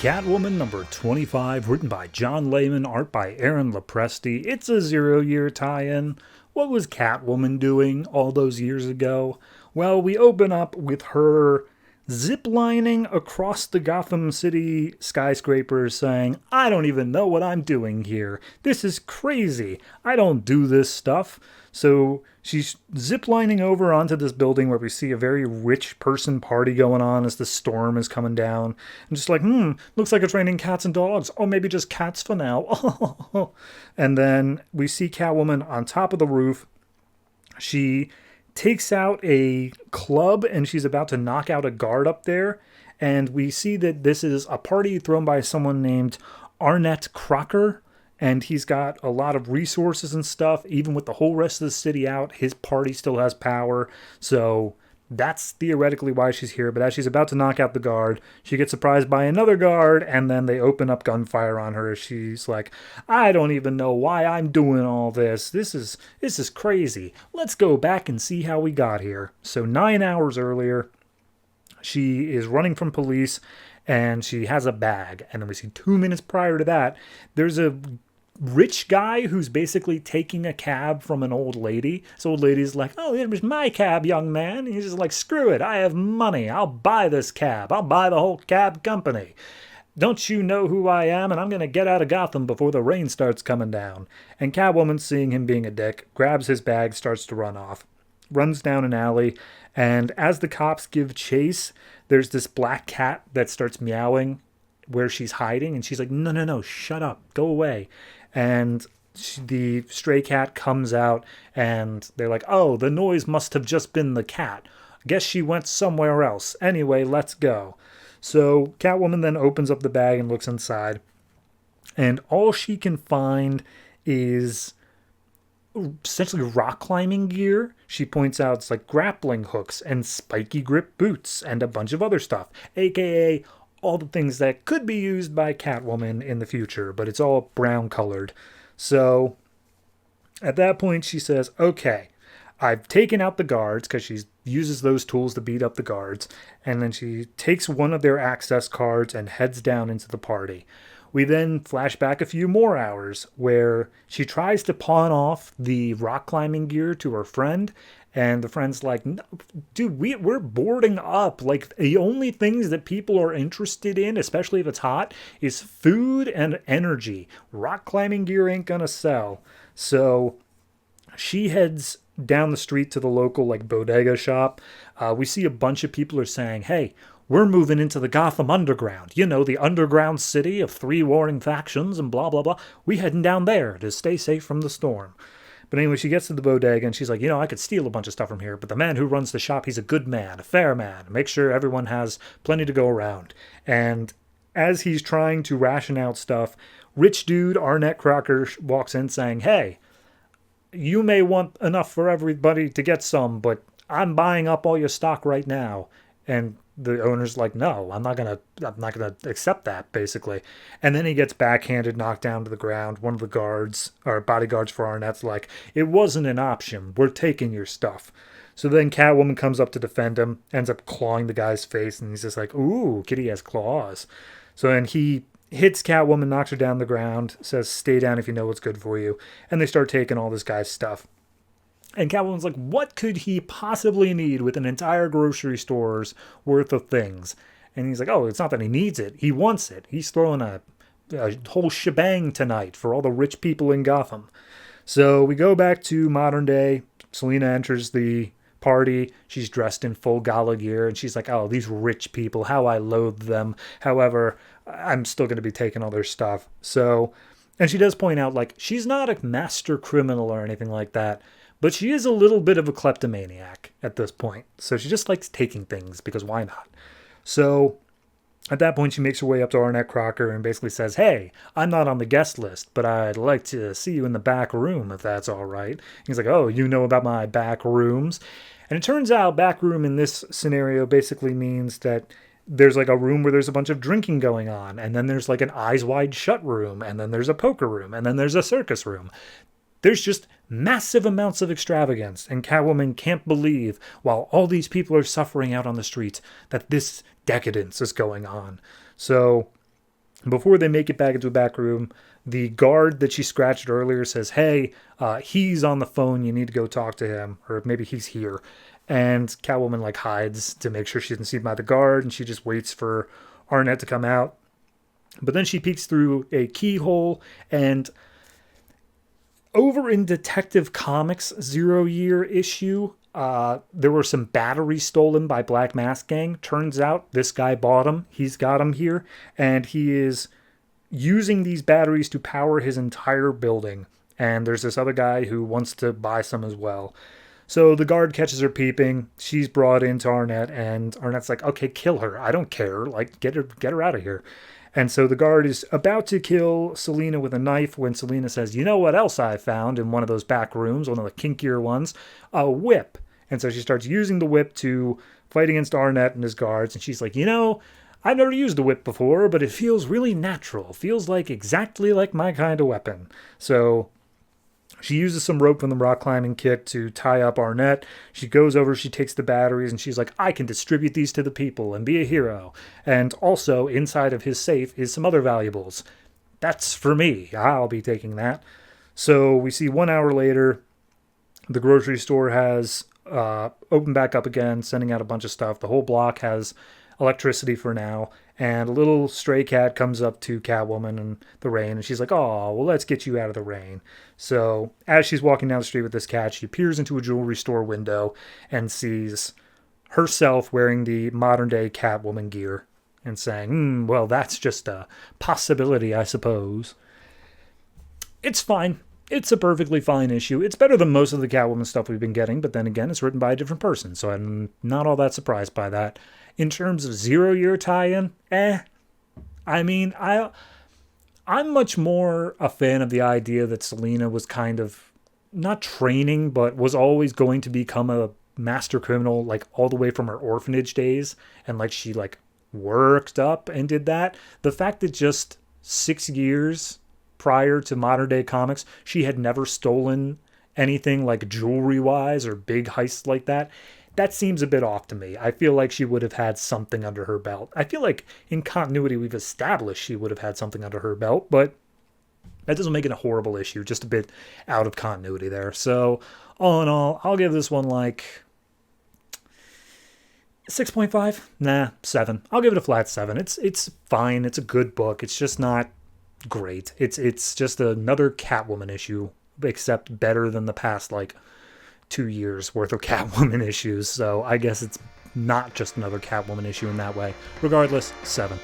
Catwoman number 25, written by John Layman, art by Aaron Lopresti. It's a 0-year tie-in. What was Catwoman doing all those years ago? Well, we open up with her ziplining across the Gotham City skyscrapers saying, I don't even know what I'm doing here. This is crazy. I don't do this stuff. So she's ziplining over onto this building where we see a very rich person party going on as the storm is coming down. And just like, looks like it's raining cats and dogs. Or maybe just cats for now. And then we see Catwoman on top of the roof. She takes out a club and she's about to knock out a guard up there. And we see that this is a party thrown by someone named Arnett Crocker. And he's got a lot of resources and stuff. Even with the whole rest of the city out, his party still has power. So that's theoretically why she's here. But as she's about to knock out the guard, she gets surprised by another guard. And then they open up gunfire on her. She's like, I don't even know why I'm doing all this. This is crazy. Let's go back and see how we got here. So 9 hours earlier, she is running from police. And she has a bag. And then we see 2 minutes prior to that, there's a rich guy who's basically taking a cab from an old lady. This old lady's like, oh, it was my cab, young man. And he's just like, screw it. I have money. I'll buy this cab. I'll buy the whole cab company. Don't you know who I am? And I'm going to get out of Gotham before the rain starts coming down. And Catwoman, seeing him being a dick, grabs his bag, starts to run off. Runs down an alley. And as the cops give chase, there's this black cat that starts meowing where she's hiding. And she's like, no, shut up. Go away. And the stray cat comes out and they're like, oh, the noise must have just been the cat. Guess she went somewhere else. Anyway, let's go. So Catwoman then opens up the bag and looks inside. And all she can find is essentially rock climbing gear. She points out it's like grappling hooks and spiky grip boots and a bunch of other stuff, aka all the things that could be used by Catwoman in the future, but it's all brown colored. So at that point she says, okay, I've taken out the guards, because she uses those tools to beat up the guards, and then she takes one of their access cards and heads down into the party. We then flash back a few more hours where she tries to pawn off the rock climbing gear to her friend. And the friend's like, no, dude, we're boarding up. Like, the only things that people are interested in, especially if it's hot, is food and energy. Rock climbing gear ain't gonna sell. So she heads down the street to the local, like, bodega shop. We see a bunch of people are saying, hey, we're moving into the Gotham Underground. You know, the underground city of 3 warring factions and blah, blah, blah. We heading down there to stay safe from the storm. But anyway, she gets to the bodega and she's like, I could steal a bunch of stuff from here, but the man who runs the shop, he's a good man, a fair man. Make sure everyone has plenty to go around. And as he's trying to ration out stuff, rich dude Arnett Crocker walks in saying, hey, you may want enough for everybody to get some, but I'm buying up all your stock right now. And the owner's like, no, I'm not gonna accept that, basically. And then he gets backhanded, knocked down to the ground. One of the guards, or bodyguards for Arnett's like, it wasn't an option. We're taking your stuff. So then Catwoman comes up to defend him, ends up clawing the guy's face, and he's just like, ooh, kitty has claws. So then he hits Catwoman, knocks her down the ground, says, stay down if you know what's good for you. And they start taking all this guy's stuff. And Catwoman's like, what could he possibly need with an entire grocery store's worth of things? And he's like, oh, it's not that he needs it. He wants it. He's throwing a whole shebang tonight for all the rich people in Gotham. So we go back to modern day. Selina enters the party. She's dressed in full gala gear. And she's like, oh, these rich people, how I loathe them. However, I'm still going to be taking all their stuff. So, and she does point out, like, she's not a master criminal or anything like that. But she is a little bit of a kleptomaniac at this point. So she just likes taking things, because why not? So at that point, she makes her way up to Arnett Crocker and basically says, hey, I'm not on the guest list, but I'd like to see you in the back room, if that's all right. He's like, oh, you know about my back rooms? And it turns out back room in this scenario basically means that there's like a room where there's a bunch of drinking going on. And then there's like an eyes wide shut room. And then there's a poker room. And then there's a circus room. There's just massive amounts of extravagance, and Catwoman can't believe, while all these people are suffering out on the streets, that this decadence is going on. So Before they make it back into a back room, the guard that she scratched earlier says, hey, he's on the phone. You need to go talk to him. Or maybe he's here. And Catwoman like hides to make sure she isn't seen by the guard. And she just waits for Arnett to come out. But then she peeks through a keyhole, and over in Detective Comics' 0-year issue, there were some batteries stolen by Black Mask Gang. Turns out this guy bought them. He's got them here, and he is using these batteries to power his entire building. And there's this other guy who wants to buy some as well. So the guard catches her peeping. She's brought into Arnett, and Arnett's like, okay, kill her. I don't care. Like, get her out of here. And so the guard is about to kill Selina with a knife when Selina says, you know what else I found in one of those back rooms, one of the kinkier ones? A whip. And so she starts using the whip to fight against Arnett and his guards. And she's like, I've never used a whip before, but it feels really natural. Feels like exactly like my kind of weapon. So she uses some rope from the rock climbing kit to tie up Arnett. She goes over, she takes the batteries, and she's like, I can distribute these to the people and be a hero. And also, inside of his safe is some other valuables. That's for me. I'll be taking that. So we see 1 hour later, the grocery store has opened back up again, sending out a bunch of stuff. The whole block has electricity for now. And a little stray cat comes up to Catwoman in the rain, and she's like, oh, well, let's get you out of the rain. So as she's walking down the street with this cat, she peers into a jewelry store window and sees herself wearing the modern-day Catwoman gear and saying, well, that's just a possibility, I suppose. It's fine. It's a perfectly fine issue. It's better than most of the Catwoman stuff we've been getting, but then again, it's written by a different person, so I'm not all that surprised by that. In terms of 0-year tie-in, I mean, I'm much more a fan of the idea that Selina was kind of not training, but was always going to become a master criminal, like all the way from her orphanage days, and like she like worked up and did that. The fact that just 6 years prior to modern day comics, she had never stolen anything like jewelry wise or big heists like that. That seems a bit off to me. I feel like she would have had something under her belt. I feel like in continuity we've established she would have had something under her belt, but that doesn't make it a horrible issue, just a bit out of continuity there. So all in all, I'll give this one like 6.5? Nah, 7. I'll give it a flat 7. It's fine. It's a good book. It's just not great. It's just another Catwoman issue, except better than the past like 2 years worth of Catwoman issues. So I guess it's not just another Catwoman issue in that way. Regardless, 7.